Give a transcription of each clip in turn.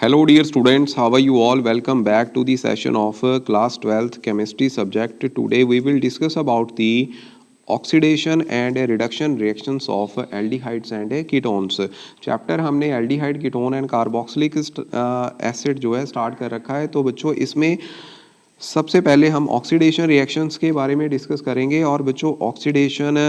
Hello dear students, how are you all? Welcome back to the session of class 12th chemistry subject. Today we will discuss about the oxidation and reduction reactions of aldehydes and ketones. Chapter हमने aldehyde ketone and carboxylic acid जो है start कर रखा है। तो बच्चों इसमें सबसे पहले हम ऑक्सीडेशन रिएक्शंस के बारे में डिस्कस करेंगे। और बच्चों oxidation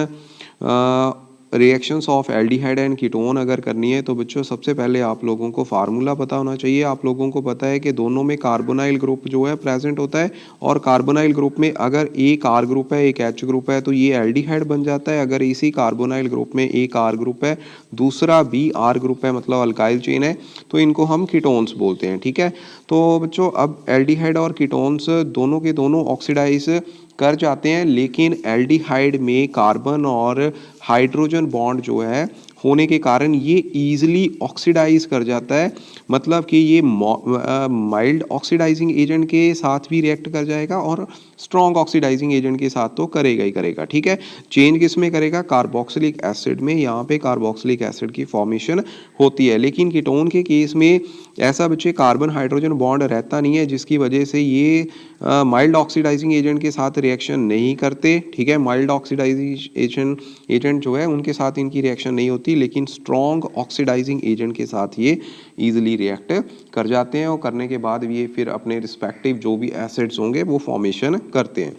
reactions of aldehyde and ketone अगर करनी है तो बच्चों सबसे पहले आप लोगों को फार्मूला पता होना चाहिए। आप लोगों को पता है कि दोनों में कार्बोनाइल ग्रुप जो है प्रेजेंट होता है, और कार्बोनाइल ग्रुप में अगर एक आर ग्रुप है एक एच ग्रुप है तो ये एल्डिहाइड बन जाता है। अगर इसी कार्बोनाइल ग्रुप में एक आर ग्रुप है दूसरा बी आर ग्रुप है मतलब अल्काइल चेन है तो इनको हम कीटोन्स बोलते हैं। ठीक है, तो बच्चों अब एल्डिहाइड और कीटोन्स दोनों के दोनों ऑक्सीडाइज कर जाते हैं, लेकिन एल्डिहाइड में कार्बन और हाइड्रोजन बॉन्ड जो है होने के कारण ये ईजिली ऑक्सीडाइज कर जाता है। मतलब कि ये माइल्ड ऑक्सीडाइजिंग एजेंट के साथ भी रिएक्ट कर जाएगा और स्ट्रॉन्ग ऑक्सीडाइजिंग एजेंट के साथ तो करेगा ही करेगा। ठीक है, चेंज किस में करेगा? कार्बोक्सिलिक एसिड में। यहाँ पे कार्बोक्सिलिक एसिड की फॉर्मेशन होती है, लेकिन कीटोन के केस में ऐसा बच्चे कार्बन हाइड्रोजन बॉन्ड रहता नहीं है, जिसकी वजह से ये माइल्ड ऑक्सीडाइजिंग एजेंट के साथ रिएक्शन नहीं करते। ठीक है, माइल्ड ऑक्सीडाइजिंग एजेंट जो है उनके साथ इनकी रिएक्शन नहीं होती, लेकिन स्ट्रॉन्ग ऑक्सीडाइजिंग एजेंट के साथ ये ईजिली रिएक्ट कर जाते हैं और करने के बाद ये फिर अपने रिस्पेक्टिव जो भी एसिड्स होंगे वो फॉर्मेशन करते हैं।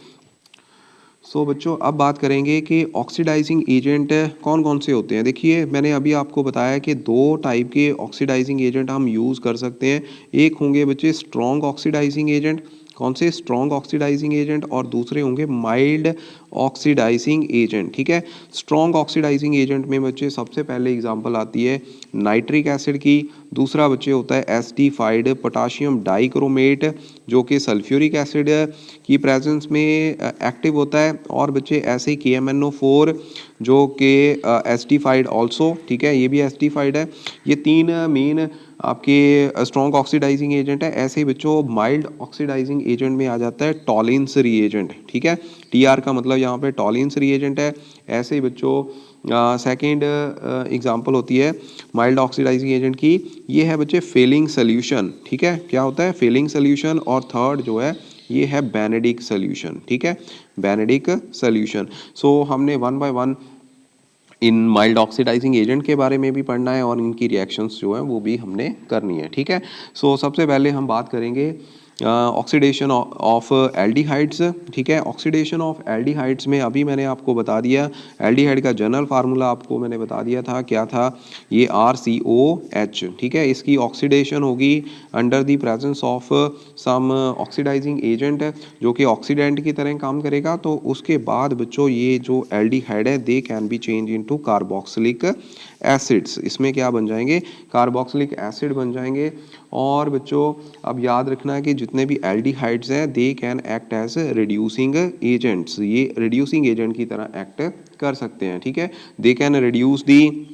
सो बच्चों अब बात करेंगे कि ऑक्सीडाइजिंग एजेंट कौन कौन से होते हैं। देखिए मैंने अभी आपको बताया कि दो टाइप के ऑक्सीडाइजिंग एजेंट हम यूज़ कर सकते हैं। एक होंगे बच्चे स्ट्रॉन्ग ऑक्सीडाइजिंग एजेंट, कौन से? स्ट्रॉन्ग ऑक्सीडाइजिंग एजेंट, और दूसरे होंगे माइल्ड ऑक्सीडाइजिंग एजेंट। ठीक है, स्ट्रॉन्ग ऑक्सीडाइजिंग एजेंट में बच्चे सबसे पहले एग्जांपल आती है नाइट्रिक एसिड की। दूसरा बच्चे होता है एसिडिफाइड पोटाशियम डाइक्रोमेट जो कि सल्फ्यूरिक एसिड की प्रेजेंस में एक्टिव होता है। और बच्चे ऐसे KMnO4 जो कि एसिडिफाइड ऑल्सो, ठीक है, ये भी एसिडिफाइड है। ये तीन मेन आपके स्ट्रॉन्ग ऑक्सीडाइजिंग एजेंट है। ऐसे ही बच्चों माइल्ड ऑक्सीडाइजिंग एजेंट में आ जाता है टॉलिन्स रिएजेंट। ठीक है, TR का मतलब यहाँ पे टॉलिन्स रिएजेंट है। ऐसे ही बच्चों सेकेंड एग्जांपल होती है माइल्ड ऑक्सीडाइजिंग एजेंट की, ये है बच्चे फेलिंग सोल्यूशन। ठीक है, क्या होता है? Fehling solution. और थर्ड जो है ये है बेनेडिक सोल्यूशन। ठीक है, बेनेडिक सोल्यूशन। सो हमने one by one in mild oxidising agent के बारे में भी पढ़ना है और इनकी रिएक्शंस जो है वो भी हमने करनी है। ठीक है, सो सबसे पहले हम बात करेंगे ऑक्सीडेशन ऑफ एल्डिहाइड्स। ठीक है, ऑक्सीडेशन ऑफ एल्डिहाइड्स में अभी मैंने आपको बता दिया एल्डिहाइड का जनरल फार्मूला आपको मैंने बता दिया था, क्या था? ये RCOH। ठीक है, इसकी ऑक्सीडेशन होगी under the presence of some oxidising agent जो कि ऑक्सीडेंट की तरह काम करेगा। तो उसके बाद बच्चों ये जो एल्डिहाइड है they can B change into carboxylic acids. इसमें क्या बन जाएंगे? कार्बोक्सिलिक एसिड बन जाएंगे। और बच्चों अब याद रखना है कि जितने भी एल्डिहाइड्स हैं they can act as reducing agents. ये रिड्यूसिंग एजेंट की तरह एक्ट कर सकते हैं। ठीक है, they can reduce the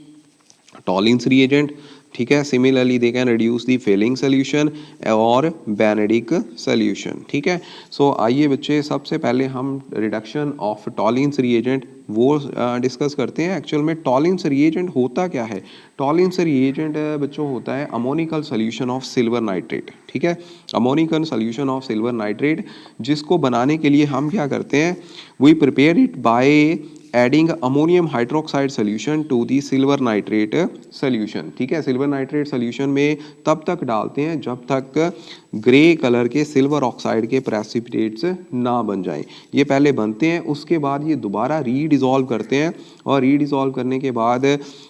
Tollens reagent. ठीक है, similarly they can reduce the Fehling solution और बेनेडिक सोल्यूशन। ठीक है, सो आइए बच्चे सबसे पहले हम रिडक्शन ऑफ टॉलिन्स रिएजेंट वो डिस्कस करते हैं। एक्चुअल में टॉलिन्स रिएजेंट होता क्या है? टॉलिन्स रिएजेंट बच्चों होता है ammoniacal solution of silver nitrate. ठीक है, ammoniacal solution of silver nitrate, जिसको बनाने के लिए हम क्या करते हैं? We prepare it by adding ammonium hydroxide solution to the silver nitrate solution. ठीक है, सिल्वर नाइट्रेट सोल्यूशन में तब तक डालते हैं जब तक ग्रे कलर के सिल्वर ऑक्साइड के प्रेसिपिटेट्स ना बन जाएं। ये पहले बनते हैं, उसके बाद ये दोबारा रीडिज़ोल्व करते हैं, और रीडिज़ोल्व करने के बाद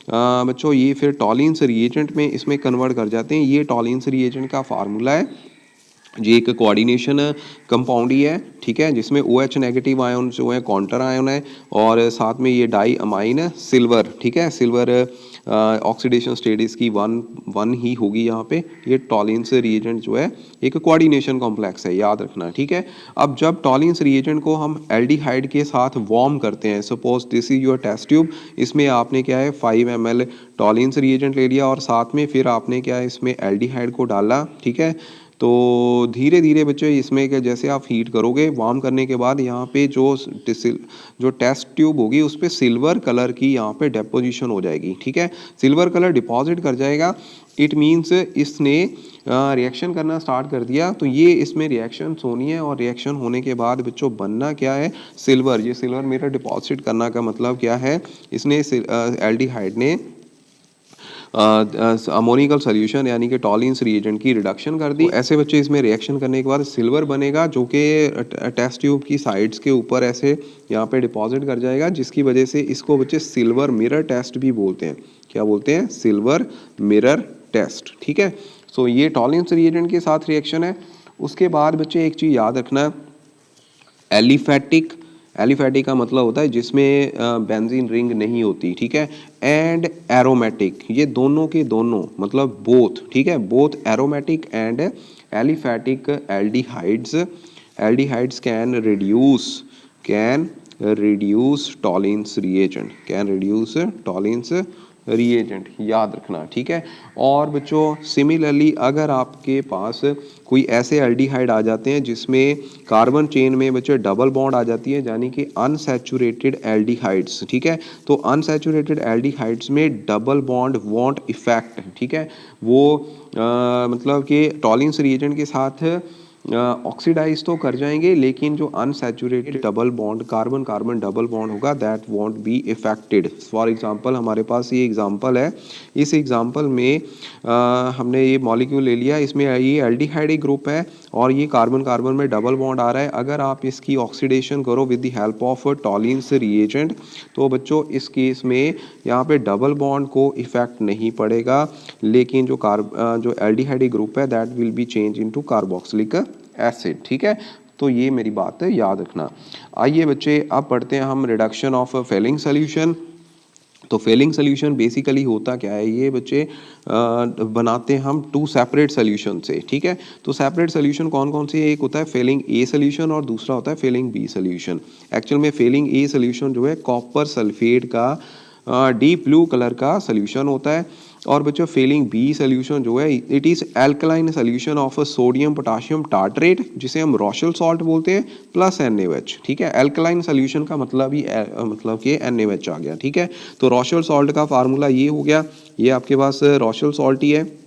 बच्चों ये फिर टॉलिन्स रिएजेंट में इसमें कन्वर्ट कर जाते हैं। ये टॉलिन्स रिएजेंट का फार्मूला है, ये एक कोऑर्डिनेशन कंपाउंड ही है। ठीक है, जिसमें OH नेगेटिव आयन जो है काउंटर आयन है, और साथ में ये डाई अमाइन सिल्वर। ठीक है, सिल्वर ऑक्सीडेशन स्टेट इसकी वन ही होगी यहाँ पे। ये टॉलिन्स रिएजेंट जो है एक कोऑर्डिनेशन कॉम्प्लेक्स है, याद रखना। ठीक है, अब जब टॉलिन्स रिएजेंट को हम एल्डिहाइड के साथ वार्म करते हैं, suppose this is your test tube, इसमें आपने क्या है 5 ml टॉलिन्स रिएजेंट ले लिया और साथ में फिर आपने क्या है इसमें एल्डिहाइड को डाला। ठीक है, तो धीरे धीरे बच्चे इसमें क्या, जैसे आप हीट करोगे, वार्म करने के बाद यहाँ पे जो टेस्ट ट्यूब होगी उस पर सिल्वर कलर की यहाँ पे डेपोजिशन हो जाएगी। ठीक है, सिल्वर कलर डिपॉजिट कर जाएगा, इट मीन्स इसने रिएक्शन करना स्टार्ट कर दिया। तो ये इसमें रिएक्शन होनी है और रिएक्शन होने के बाद बच्चों बनना क्या है, सिल्वर। ये सिल्वर मिरर डिपॉजिट करना का मतलब क्या है, इसने एल्डिहाइड ने अमोनिकल सोल्यूशन यानी कि टॉलिन्स रिएजेंट की रिडक्शन कर दी। तो ऐसे बच्चे इसमें रिएक्शन करने के बाद सिल्वर बनेगा जो कि टेस्ट ट्यूब की साइड्स के ऊपर ऐसे यहाँ पे डिपॉजिट कर जाएगा, जिसकी वजह से इसको बच्चे सिल्वर मिरर टेस्ट भी बोलते हैं। क्या बोलते हैं, सिल्वर मिरर टेस्ट। ठीक है, सो ये टॉलिन्स रिएजेंट के साथ रिएक्शन है। उसके बाद बच्चे एक चीज़ याद रखना, एलिफैटिक। एलिफैटिक का मतलब होता है जिसमें बेंजीन रिंग नहीं होती। ठीक है, एंड एरोमेटिक, ये दोनों के दोनों मतलब बोथ। ठीक है, both aromatic and aliphatic aldehydes can reduce Tollens reagent, can reduce Tollens reagent, याद रखना। ठीक है, और बच्चों सिमिलरली अगर आपके पास कोई ऐसे एल्डिहाइड आ जाते हैं जिसमें कार्बन चेन में बच्चे डबल बॉन्ड आ जाती है, यानी कि अनसैचुरेटेड एल्डिहाइड्स। ठीक है, तो अनसैचुरेटेड एल्डिहाइड्स में डबल बॉन्ड वॉन्ट इफेक्ट। ठीक है, वो मतलब कि टॉलिन्स रिएजेंट के साथ ऑक्सीडाइज तो कर जाएंगे, लेकिन जो unsaturated double bond carbon carbon double bond होगा that won't be affected. For example हमारे पास ये एग्जांपल है, इस एग्जांपल में हमने ये मॉलिक्यूल ले लिया, इसमें ये एल्डिहाइड ग्रुप है और ये कार्बन कार्बन में डबल बॉन्ड आ रहा है। अगर आप इसकी ऑक्सीडेशन करो with the help of Tollens reagent, तो बच्चों इस केस में यहाँ पे डबल बॉन्ड को इफेक्ट नहीं पड़ेगा, लेकिन जो एल्डिहाइड ग्रुप है that will be change into carboxylic acid. ठीक है, तो ये मेरी बात है, याद रखना। आइए बच्चे अब पढ़ते हैं हम रिडक्शन ऑफ फेलिंग सोल्यूशन। तो फेलिंग सोल्यूशन बेसिकली होता क्या है, ये बच्चे बनाते हैं हम टू सेपरेट सोल्यूशन से। ठीक है, तो सेपरेट सोल्यूशन कौन कौन से, एक होता है फेलिंग ए सोल्यूशन और दूसरा होता है फेलिंग बी सोल्यूशन। एक्चुअल में फेलिंग ए सोल्यूशन जो है कॉपर सल्फेट का डीप ब्लू कलर का सोल्यूशन होता है, और बच्चों फेलिंग बी सोल्यूशन जो है it is alkaline solution of sodium potassium tartrate, जिसे हम रॉशल सॉल्ट बोलते हैं, प्लस NaOH। ठीक है, एल्कलाइन सोल्यूशन का मतलब ही मतलब कि NaOH आ गया। ठीक है, तो रॉशल सॉल्ट का फार्मूला ये हो गया, ये आपके पास रॉशल सॉल्ट ही है।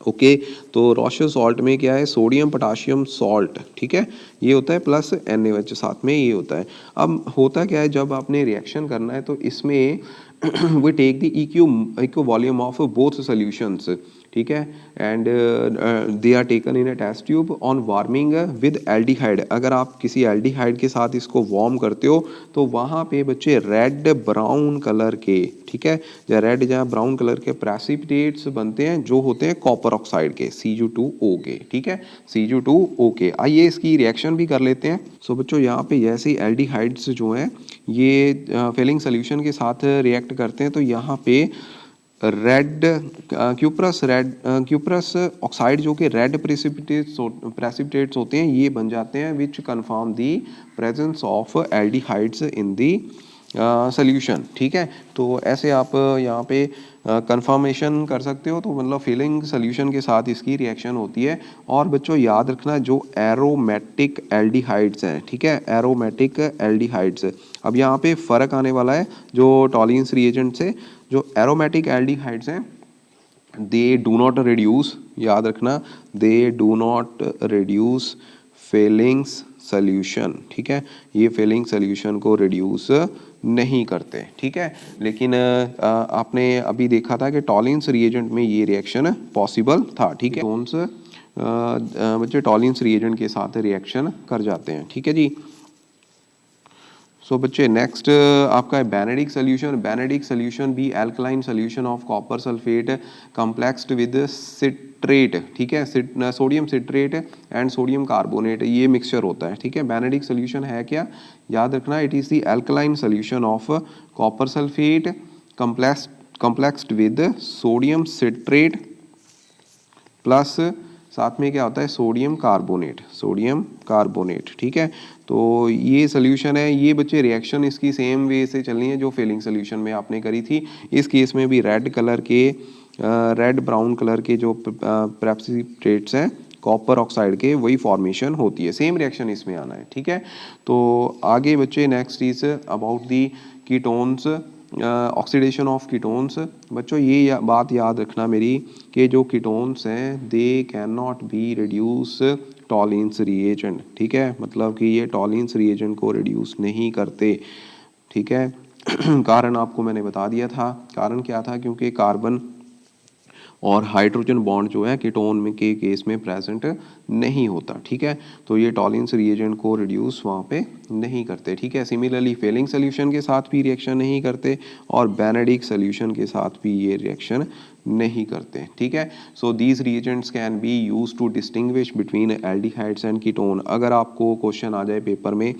ओके, तो रॉशल सॉल्ट में क्या है, सोडियम पोटाशियम सॉल्ट। ठीक है, ये होता है प्लस NaOH साथ में ये होता है। अब होता क्या है, जब आपने रिएक्शन करना है तो इसमें we take the equal volume of both solutions। ठीक है, and they are taken in a test tube on warming with aldehyde. अगर आप किसी एल्डिहाइड के साथ इसको वार्म करते हो तो वहाँ पे बच्चे रेड ब्राउन कलर के, ठीक है, या रेड या ब्राउन कलर के प्रेसिपिटेट्स बनते हैं जो होते हैं कॉपर ऑक्साइड के, Cu2O के। ठीक है, Cu2O के। आइए इसकी रिएक्शन भी कर लेते हैं। सो बच्चों यहाँ पे जैसे एल्डिहाइड्स जो हैं ये फेलिंग सोल्यूशन के साथ रिएक्ट करते हैं, तो यहाँ पे रेड क्यूप्रस ऑक्साइड जो कि रेड प्रेसिपिटेट्स होते हैं ये बन जाते हैं, which confirm the presence of aldehydes in the solution. ठीक है, तो ऐसे आप यहाँ पे कंफर्मेशन कर सकते हो, तो मतलब फेलिंग सोल्यूशन के साथ इसकी रिएक्शन होती है। और बच्चों याद रखना जो एरोमेटिक एल्डिहाइड्स हैं, ठीक है, एरोमेटिक एल्डिहाइड्स, अब यहाँ पे फ़र्क आने वाला है जो टॉलिन्स रिएजेंट से। जो एरोमेटिक एल्डिहाइड्स हैं दे डू नॉट रिड्यूस, याद रखना, they do not reduce Fehling's solution. ठीक है, ये फेलिंग सोल्यूशन को रिड्यूस नहीं करते। ठीक है, लेकिन आपने अभी देखा था कि टॉलिन्स रिएजेंट में ये रिएक्शन पॉसिबल था। ठीक है, कौन सा बच्चे टॉलिन्स रिएजेंट के साथ रिएक्शन कर जाते हैं। ठीक है जी। सो बच्चे नेक्स्ट आपका बेनेडिक सोल्यूशन। बेनेडिक सोल्यूशन भी alkaline solution of copper sulphate complexed with citrate. ठीक है, sodium citrate and sodium carbonate, ये मिक्सचर होता है। ठीक है, बेनेडिक सोल्यूशन है क्या, याद रखना, it is the alkaline solution of copper sulphate complexed with sodium citrate plus साथ में क्या होता है, सोडियम कार्बोनेट। ठीक है, तो ये सोल्यूशन है। ये बच्चे रिएक्शन इसकी सेम वे से चलनी है जो फेलिंग सोल्यूशन में आपने करी थी। इस केस में भी रेड ब्राउन कलर के जो प्रेसिपिटेट्स हैं कॉपर ऑक्साइड के वही फॉर्मेशन होती है। सेम रिएक्शन इसमें आना है, ठीक है। तो आगे बच्चे next is about the ketones, oxidation of ketones. बच्चों ये बात याद रखना मेरी कि जो कीटोन्स हैं they can not be reduce Tollens reagent, ठीक है। मतलब कि ये टॉलिन्स रिएजेंट को रिड्यूस नहीं करते, ठीक है। कारण आपको मैंने बता दिया था, कारण क्या था, क्योंकि कार्बन और हाइड्रोजन बॉन्ड जो है कीटोन में के केस में प्रेजेंट नहीं होता, ठीक है। तो ये टॉलिन्स रिएजेंट को रिड्यूस वहाँ पे नहीं करते, ठीक है। सिमिलरली फेलिंग सोल्यूशन के साथ भी रिएक्शन नहीं करते और बेनेडिक्ट सोल्यूशन के साथ भी ये रिएक्शन नहीं करते, ठीक है। So these reagents can be use to distinguish between aldehydes and ketone. अगर आपको क्वेश्चन आ जाए पेपर में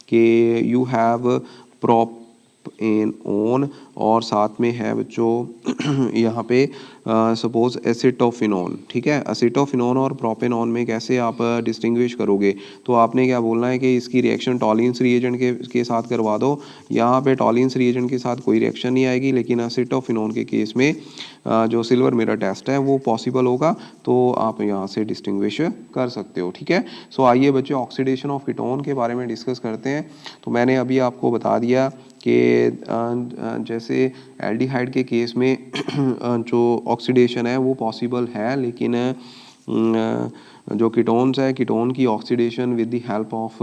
कि you have propanone और साथ में है बच्चों यहाँ पे सपोज एसिटोफिनोन, ठीक है। एसिटोफिनोन और प्रोपेनॉन में कैसे आप डिस्टिंग्विश करोगे, तो आपने क्या बोलना है कि इसकी रिएक्शन टॉलिन्स रिएजेंट के साथ करवा दो। यहाँ पे टॉलिन्स रिएजेंट के साथ कोई रिएक्शन नहीं आएगी, लेकिन एसिटोफिनोन के केस में जो सिल्वर मिरर टेस्ट है वो पॉसिबल होगा, तो आप यहाँ से डिस्टिंग्विश कर सकते हो, ठीक है। सो आइए बच्चे ऑक्सीडेशन ऑफ कीटोन के बारे में डिस्कस करते हैं। तो मैंने अभी आपको बता दिया कि जैसे एल्डिहाइड के केस में जो ऑक्सीडेशन है वो पॉसिबल है, लेकिन जो कीटोन्स है कीटोन की oxidation with the help of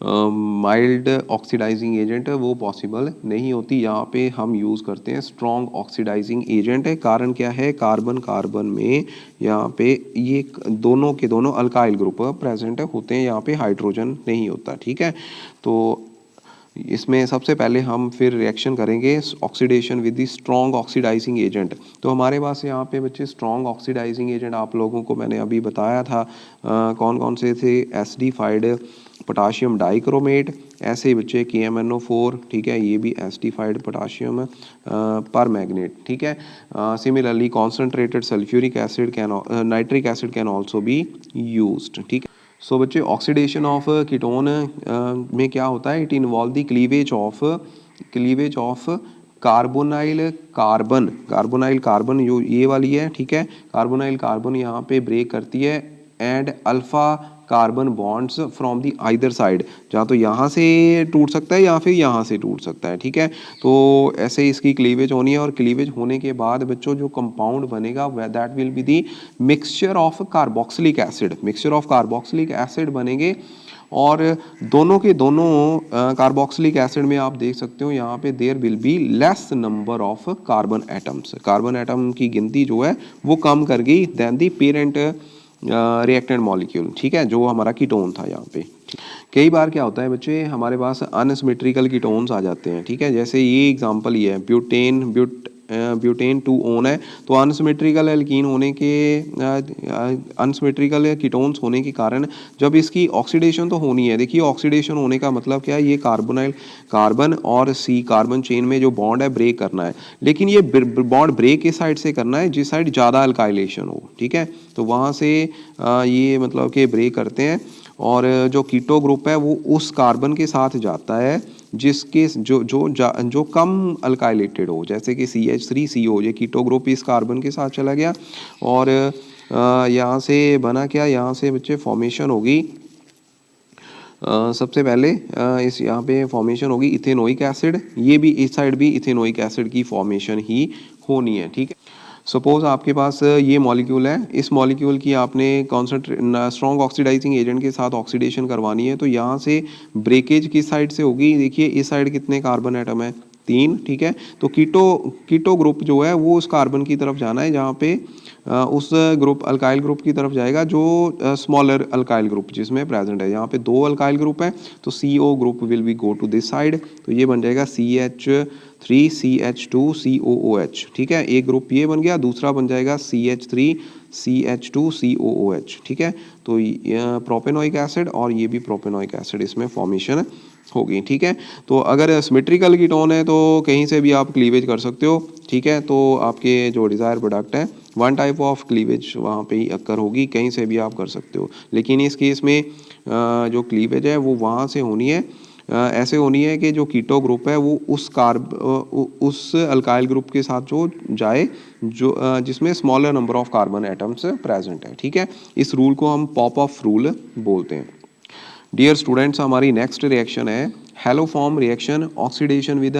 mild oxidising agent वो पॉसिबल नहीं होती। यहाँ पे हम यूज़ करते हैं स्ट्रॉन्ग ऑक्सीडाइजिंग एजेंट है। कारण क्या है, कार्बन कार्बन में यहाँ पे ये दोनों के दोनों अल्काइल ग्रुप प्रेजेंट होते हैं, यहाँ पे हाइड्रोजन नहीं होता, ठीक है। तो इसमें सबसे पहले हम फिर रिएक्शन करेंगे oxidation with the strong oxidising agent. तो हमारे पास यहाँ पे बच्चे स्ट्रॉन्ग ऑक्सीडाइजिंग एजेंट आप लोगों को मैंने अभी बताया था कौन कौन से थे, एसिडिफाइड पोटाशियम डाइक्रोमेट, ऐसे ही बच्चे KMnO4, ठीक है, ये भी एसिडिफाइड पोटाशियम पर मैग्नेट, ठीक है। Similarly concentrated sulphuric acid can nitric acid can also be used, ठीक है। सो बच्चे ऑक्सीडेशन ऑफ कीटोन में क्या होता है, it involve the cleavage of carbonyl carbon, carbonyl carbon जो ये वाली है, ठीक है। कार्बोनाइल कार्बन यहाँ पे ब्रेक करती है and alpha carbon bonds from the either side, जहाँ तो यहाँ से टूट सकता है या फिर यहाँ से टूट सकता है, ठीक है। तो ऐसे इसकी क्लीवेज होनी है और क्लीवेज होने के बाद बच्चों जो कंपाउंड बनेगा that will be the mixture of carboxylic acid, mixture of carboxylic acid बनेंगे। और दोनों के दोनों कार्बोक्सिलिक एसिड में आप देख सकते हो यहाँ पे there will be less number of carbon atoms, carbon atom की गिनती जो है वो कम कर गई than the parent reactant molecule, ठीक है, जो हमारा कीटोन था यहाँ पे। कई बार क्या होता है बच्चे, हमारे पास अनसिमेट्रिकल कीटोन्स आ जाते हैं, ठीक है। जैसे ये एग्जांपल ही है, ब्यूटेन 2 है, तो अनसिमेट्रिकल एल्कीन होने के अनसिमेट्रिकल कीटोन्स होने के कारण जब इसकी ऑक्सीडेशन तो होनी है, देखिए ऑक्सीडेशन होने का मतलब क्या है, ये कार्बन और सी कार्बन चेन में जो बॉन्ड है ब्रेक करना है, लेकिन ये बॉन्ड ब्रेक किस साइड से करना है, जिस साइड ज़्यादा अल्काइलेशन हो, ठीक है। तो वहाँ से ये मतलब कि ब्रेक करते हैं और जो कीटो ग्रुप है वो उस कार्बन के साथ जाता है जिसके जो कम अल्काइलेटेड हो, जैसे कि CH3CO, ये कीटो ग्रुप इस कार्बन के साथ चला गया और यहाँ से बना क्या, यहाँ से बच्चे फॉर्मेशन होगी सबसे पहले इस यहाँ पे फॉर्मेशन होगी इथेनोइक एसिड, ये भी इस साइड भी इथेनोइक एसिड की फॉर्मेशन ही होनी है, ठीक है। सपोज आपके पास ये मॉलिक्यूल है, इस मॉलिक्यूल की आपने स्ट्रॉन्ग ऑक्सीडाइजिंग एजेंट के साथ ऑक्सीडेशन करवानी है, तो यहाँ से ब्रेकेज किस साइड से होगी, देखिए इस साइड कितने कार्बन एटम है, 3, ठीक है। तो कीटो ग्रुप जो है वो उस कार्बन की तरफ जाना है, जहाँ पे उस ग्रुप अल्काइल ग्रुप की तरफ जाएगा जो स्मॉलर अल्काइल ग्रुप जिसमें प्रेजेंट है। यहाँ पे 2 अल्काइल ग्रुप है तो CO group will be go to this side, तो ये बन जाएगा CH3CH2COOH, ठीक है। एक ग्रुप ये बन गया, दूसरा बन जाएगा CH3CH2COOH, ठीक है। तो प्रोपेनोइक एसिड और ये भी प्रोपेनोइक एसिड इसमें फॉर्मेशन होगी, ठीक है। तो अगर सिमेट्रिकल कीटोन है तो कहीं से भी आप क्लीवेज कर सकते हो, ठीक है। तो आपके जो डिज़ायर प्रोडक्ट है वन टाइप ऑफ क्लीवेज वहाँ पे ही अक्कर होगी, कहीं से भी आप कर सकते हो, लेकिन इस केस में जो क्लीवेज है वो वहाँ से होनी है ऐसे होनी है कि जो कीटो ग्रुप है वो उस अल्काइल ग्रुप के साथ जो जाए जो जिसमें smaller number of carbon atoms present है। ठीक है, इस रूल को हम पॉप ऑफ रूल बोलते हैं। डियर स्टूडेंट्स, हमारी नेक्स्ट रिएक्शन है haloform reaction oxidation with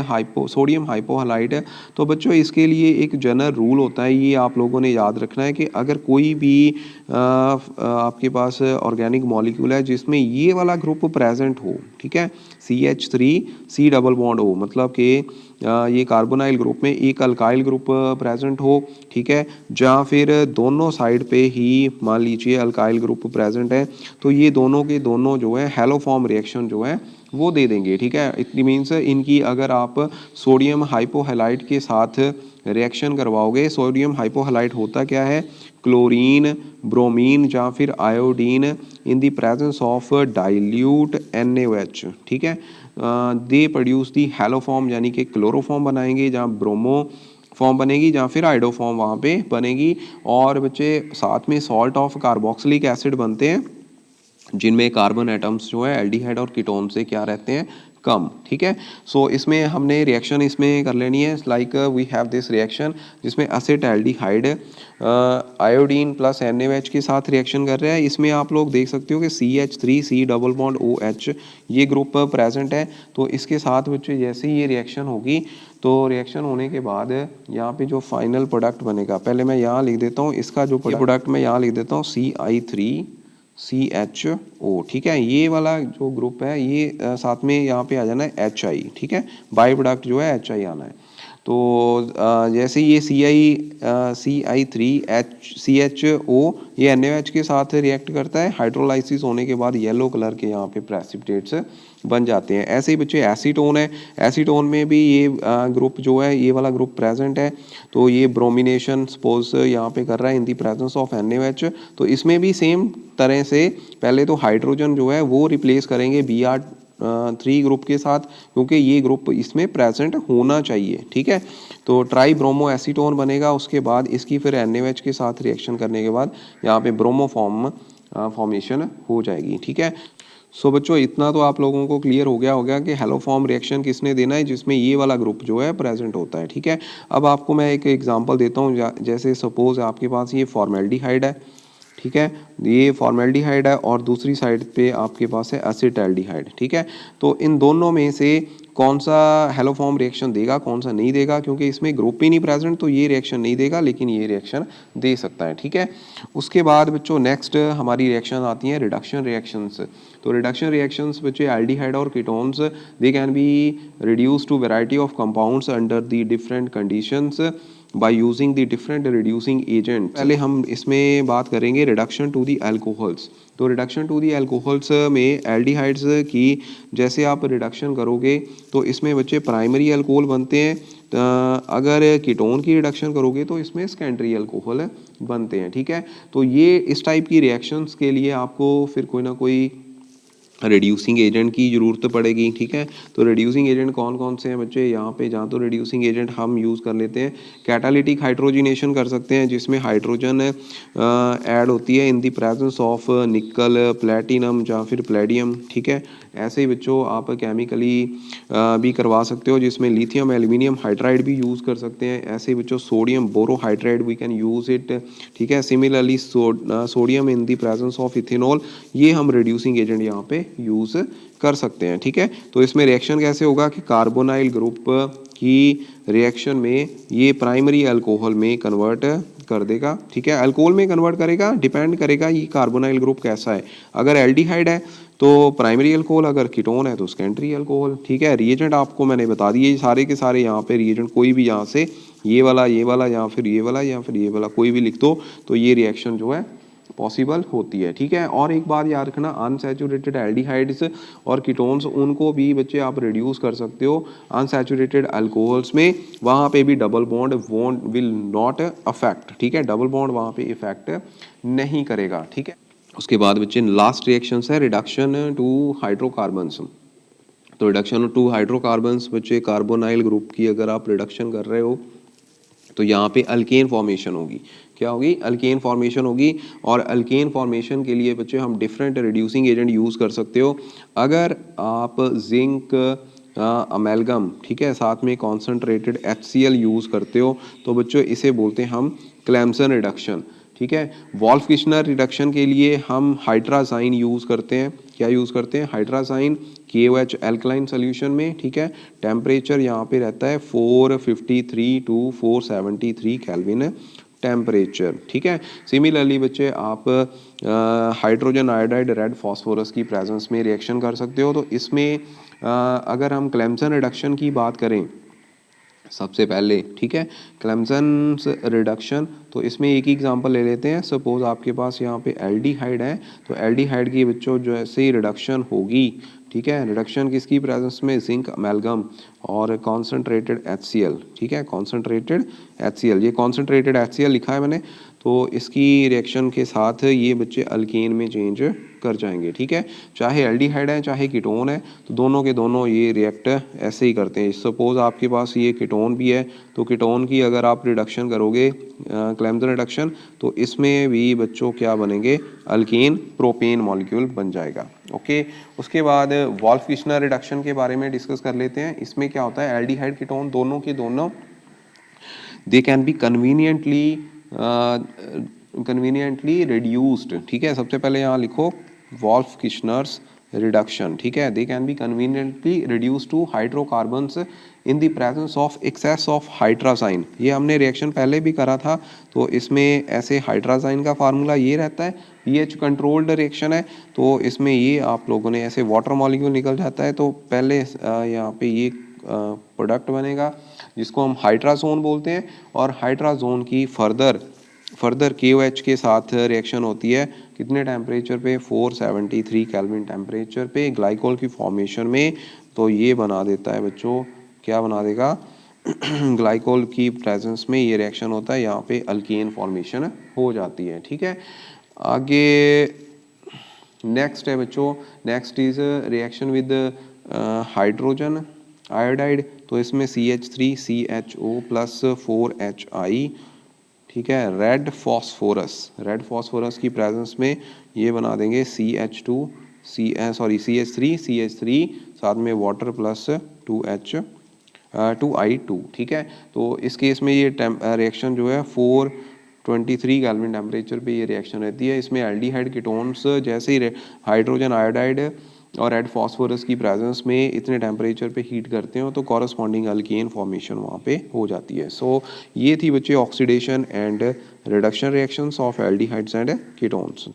sodium hypohalide. तो बच्चों इसके लिए एक जनरल रूल होता है, ये आप लोगों ने याद रखना है कि अगर कोई भी आपके पास ऑर्गेनिक मॉलिक्यूल है जिसमें ये वाला ग्रुप प्रेजेंट हो, ठीक है, CH3C डबल बॉन्ड हो, मतलब कि ये कार्बोनाइल ग्रुप में एक अल्काइल ग्रुप प्रेजेंट हो, ठीक है, जहाँ फिर दोनों साइड पे ही मान लीजिए अल्काइल ग्रुप प्रेजेंट है, तो ये दोनों के दोनों जो है हेलोफॉर्म रिएक्शन जो है वो दे देंगे। ठीक है, इट मीन्स इनकी अगर आप सोडियम हाइपोहैलाइड के साथ रिएक्शन करवाओगे, सोडियम हाइपोहैलाइड होता क्या है, क्लोरीन, ब्रोमीन या फिर iodine in the presence of dilute NaOH, ठीक है, दे प्रोड्यूस दी हेलोफॉर्म यानी कि क्लोरोफॉर्म बनाएंगे, जहाँ ब्रोमो फॉर्म बनेगी जहाँ फिर आइडोफॉर्म वहाँ पे बनेगी। और बच्चे साथ में सॉल्ट ऑफ कार्बोक्सिलिक एसिड बनते हैं जिनमें कार्बन एटम्स जो है एल्डिहाइड और कीटोन से क्या रहते हैं, कम। ठीक है, सो इसमें हमने रिएक्शन इसमें कर लेनी है, like we have this reaction जिसमें एसिटाल्डिहाइड आयोडीन प्लस NaOH के साथ रिएक्शन कर रहा है। इसमें आप लोग देख सकते हो कि CH3C डबल बॉन्ड OH ये ग्रुप प्रेजेंट है। तो इसके साथ बच्चे जैसे ही ये रिएक्शन होगी तो रिएक्शन होने के बाद यहाँ पे जो फाइनल प्रोडक्ट बनेगा, पहले मैं यहाँ लिख देता हूँ इसका जो प्रोडक्ट मैं यहाँ लिख देता हूँ CI3CHO, ठीक है, ये वाला जो ग्रुप है ये साथ में यहाँ पे आ जाना है HI, ठीक है, बाई प्रोडक्ट जो है HI आना है। तो जैसे ये CI3CHO ये NaOH के साथ रिएक्ट करता है, हाइड्रोलाइसिस होने के बाद येलो कलर के यहाँ पे प्रेसिपिटेट्स बन जाते हैं। ऐसे ही बच्चे एसीटोन है, एसीटोन में भी ये ग्रुप जो है ये वाला ग्रुप प्रेजेंट है, तो ये ब्रोमिनेशन सपोज यहाँ पे कर रहा है in the presence of NaOH। तो इसमें भी सेम तरह से पहले तो हाइड्रोजन जो है वो रिप्लेस करेंगे Br3 ग्रुप के साथ, क्योंकि ये ग्रुप इसमें प्रेजेंट होना चाहिए। ठीक है, तो ट्राई ब्रोमो एसीटोन बनेगा, उसके बाद इसकी फिर NaOH के साथ रिएक्शन करने के बाद यहाँ पे ब्रोमो फॉर्मेशन हो जाएगी। ठीक है, सो बच्चों इतना तो आप लोगों को क्लियर हो गया होगा कि हेलोफॉर्म रिएक्शन किसने देना है, जिसमें ये वाला ग्रुप जो है प्रेजेंट होता है। ठीक है, अब आपको मैं एक एग्जांपल देता हूँ, जैसे सपोज आपके पास ये फॉर्मेल्डिहाइड है, ठीक है, ये फॉर्मेल्डिहाइड है और दूसरी साइड पे आपके पास है एसिटाल्डिहाइड। ठीक है, तो इन दोनों में से कौन सा हेलोफॉर्म रिएक्शन देगा कौन सा नहीं देगा, क्योंकि इसमें ग्रुप ही नहीं प्रेजेंट तो ये रिएक्शन नहीं देगा, लेकिन ये रिएक्शन दे सकता है। ठीक है, उसके बाद बच्चों नेक्स्ट हमारी रिएक्शन आती हैं रिडक्शन रिएक्शंस। तो रिडक्शन रिएक्शंस बच्चे एल्डिहाइड और ketones they can be reduce to variety of compounds under the different conditions by using the different reducing agent. पहले हम इसमें बात करेंगे रिडक्शन टू दी अल्कोहल्स। तो रिडक्शन टू दी अल्कोहल्स में एल्डिहाइड्स की जैसे आप रिडक्शन करोगे तो इसमें बच्चे प्राइमरी अल्कोहल बनते हैं, अगर कीटोन की रिडक्शन करोगे तो इसमें सेकेंडरी अल्कोहल बनते हैं। ठीक है, तो ये इस टाइप की रिएक्शंस के लिए आपको फिर कोई ना कोई रिड्यूसिंग एजेंट की ज़रूरत पड़ेगी। ठीक है, तो रिड्यूसिंग एजेंट कौन कौन से हैं बच्चे, यहाँ पे जहाँ तो रिड्यूसिंग एजेंट हम यूज़ कर लेते हैं कैटालिटिक हाइड्रोजिनेशन कर सकते हैं, जिसमें हाइड्रोजन ऐड होती है in the presence of nickel, platinum या फिर प्लेडियम। ठीक है, ऐसे ही बच्चों आप केमिकली भी करवा सकते हो, जिसमें लिथियम एल्यूमिनियम हाइड्राइड भी यूज़ कर सकते हैं। ऐसे ही बच्चों sodium borohydride we can use it. ठीक है, similarly sodium in the presence of ethanol, ये हम रिड्यूसिंग एजेंट यहाँ पे यूज़ कर सकते हैं। ठीक है, तो इसमें रिएक्शन कैसे होगा कि कार्बोनाइल ग्रुप की रिएक्शन में ये प्राइमरी अल्कोहल में कन्वर्ट कर देगा। ठीक है, अल्कोहल में कन्वर्ट करेगा, डिपेंड करेगा ये कार्बोनाइल ग्रुप कैसा है। अगर एल्डिहाइड है तो प्राइमरी अल्कोहल, अगर कीटोन है तो सेकेंडरी अल्कोहल। ठीक है, रिएजेंट आपको मैंने बता दिए सारे के सारे, यहाँ पे रिएजेंट कोई भी यहाँ से ये वाला या फिर ये वाला कोई भी लिख दो तो ये रिएक्शन जो है पॉसिबल होती है। ठीक है, और एक बात याद रखना, अनसैचुरेटेड एल्डिहाइड्स और कीटोन्स उनको भी बच्चे आप रिड्यूस कर सकते हो अनसैचुरेटेड अल्कोहल्स में, वहाँ पे भी double bond will not affect. ठीक है, डबल बॉन्ड वहाँ पे इफेक्ट नहीं करेगा। ठीक है, उसके बाद बच्चे लास्ट रिएक्शंस है रिडक्शन टू हाइड्रोकार्बन्स। तो रिडक्शन टू हाइड्रोकार्बन्स बच्चे कार्बोनाइल ग्रुप की अगर आप रिडक्शन कर रहे हो तो यहाँ पे अल्केन फॉर्मेशन होगी। क्या होगी? अल्केन फॉर्मेशन होगी। और अल्केन फॉर्मेशन के लिए बच्चे हम डिफरेंट रिड्यूसिंग एजेंट यूज़ कर सकते हो। अगर आप जिंक अमेलगम, ठीक है, साथ में कॉन्सनट्रेटेड HCl यूज़ करते हो तो बच्चों इसे बोलते हैं हम क्लेम्सन रिडक्शन। ठीक है, वॉल्फ-किश्नर रिडक्शन के लिए हम हाइड्राज़ाइन यूज़ करते हैं। क्या यूज़ करते हैं? हाइड्राज़ाइन KOH एल्कलाइन सोल्यूशन में। ठीक है, टेम्परेचर यहाँ पे रहता है 453 टू 473 केल्विन टेम्परेचर। ठीक है, सिमिलरली बच्चे आप हाइड्रोजन आयोडाइड रेड फॉस्फोरस की प्रेजेंस में रिएक्शन कर सकते हो। तो इसमें अगर हम क्लेम्सन रिडक्शन की बात करें सबसे पहले, ठीक है, क्लेम्सन रिडक्शन, तो इसमें एक ही एग्जांपल ले लेते हैं। सपोज आपके पास यहाँ पे एल्डिहाइड है, तो एल्डिहाइड की बच्चों जैसे ही रिडक्शन होगी, ठीक है, रिडक्शन किसकी प्रेजेंस में? जिंक अमेलगम और कॉन्सनट्रेटेड HCl। ठीक है, कॉन्सनट्रेटेड HCl, ये कॉन्सनट्रेटेड HCl लिखा है मैंने, तो इसकी रिएक्शन के साथ ये बच्चे अल्केन में चेंज कर जाएंगे। ठीक है, चाहे एल्डिहाइड है चाहे कीटोन है, तो दोनों के दोनों ये रिएक्ट ऐसे ही करते हैं। सपोज आपके पास ये कीटोन भी है, तो कीटोन की अगर आप रिडक्शन करोगे क्लेम्सन रिडक्शन, तो इसमें भी बच्चों क्या बनेंगे? अल्केन प्रोपेन मॉलिक्यूल बन जाएगा। ओके, उसके बाद वॉल्फ-किश्नर रिडक्शन के बारे में डिस्कस कर लेते हैं। इसमें क्या होता है? एल्डिहाइड कीटोन दोनों के दोनों दे कैन बी कन्वीनियंटली रिड्यूस्ड। ठीक है, सबसे पहले यहाँ लिखो वॉल्फ-किश्नर्स रिडक्शन। ठीक है, they can be conveniently reduce to hydrocarbons in the presence of excess of hydrazine. ये हमने रिएक्शन पहले भी करा था, तो इसमें ऐसे हाइड्राज़ाइन का फार्मूला ये रहता है। pH कंट्रोल्ड रिएक्शन है, तो इसमें ये आप लोगों ने ऐसे वाटर मॉलिक्यूल निकल जाता है, तो पहले यहाँ पे ये प्रोडक्ट बनेगा जिसको हम हाइड्राज़ोन बोलते हैं, और हाइड्राज़ोन की फर्दर KOH के साथ रिएक्शन होती है कितने टेम्परेचर पे? 473 केल्विन टेम्परेचर पे ग्लाइकोल की फॉर्मेशन में। तो ये बना देता है बच्चों, क्या बना देगा? ग्लाइकोल की प्रेजेंस में ये रिएक्शन होता है, यहाँ पे अल्केन फॉर्मेशन हो जाती है। ठीक है, आगे नेक्स्ट है बच्चों, next is reaction with hydrogen iodide. तो इसमें CH3CHO प्लस 4HI, ठीक है, रेड फॉस्फोरस की प्रेजेंस में ये बना देंगे CH3 साथ में वाटर प्लस 2I2। ठीक है, तो इस केस में ये रिएक्शन जो है 423 केल्विन टेम्परेचर पे ये रिएक्शन रहती है। इसमें एल्डिहाइड कीटोन्स जैसे ही हाइड्रोजन आयोडाइड और रेड फॉस्फोरस की प्रेजेंस में इतने टेम्परेचर पे हीट करते हो, तो कॉरस्पॉन्डिंग अल्केन फॉर्मेशन वहाँ पे हो जाती है। सो ये थी बच्चे oxidation and reduction reactions of aldehydes and ketones.